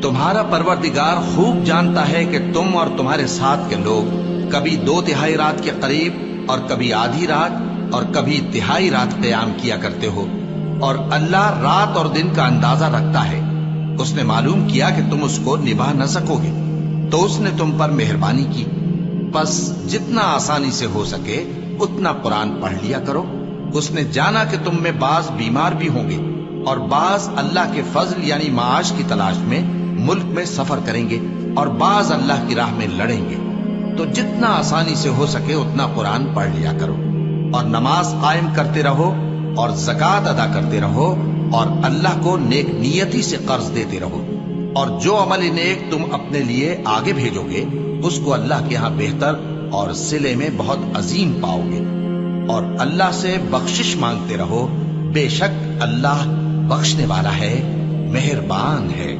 تمہارا پروردگار خوب جانتا ہے کہ تم اور تمہارے ساتھ کے لوگ کبھی 2/3 رات کے قریب اور کبھی آدھی رات اور کبھی تہائی رات قیام کیا کرتے ہو، اور اللہ رات اور دن کا اندازہ رکھتا ہے۔ اس نے معلوم کیا کہ تم اس کو نبھا نہ سکو گے، تو اس نے تم پر مہربانی کی، بس جتنا آسانی سے ہو سکے اتنا قرآن پڑھ لیا کرو۔ اس نے جانا کہ تم میں بعض بیمار بھی ہوں گے، اور بعض اللہ کے فضل یعنی معاش کی تلاش میں ملک میں سفر کریں گے، اور بعض اللہ کی راہ میں لڑیں گے، تو جتنا آسانی سے ہو سکے اتنا قرآن پڑھ لیا کرو، اور نماز قائم کرتے رہو، اور زکوٰۃ ادا کرتے رہو، اور اللہ کو نیک نیتی سے قرض دیتے رہو، اور جو عمل نیک تم اپنے لیے آگے بھیجو گے اس کو اللہ کے ہاں بہتر اور صلے میں بہت عظیم پاؤ گے، اور اللہ سے بخشش مانگتے رہو، بے شک اللہ بخشنے والا ہے، مہربان ہے۔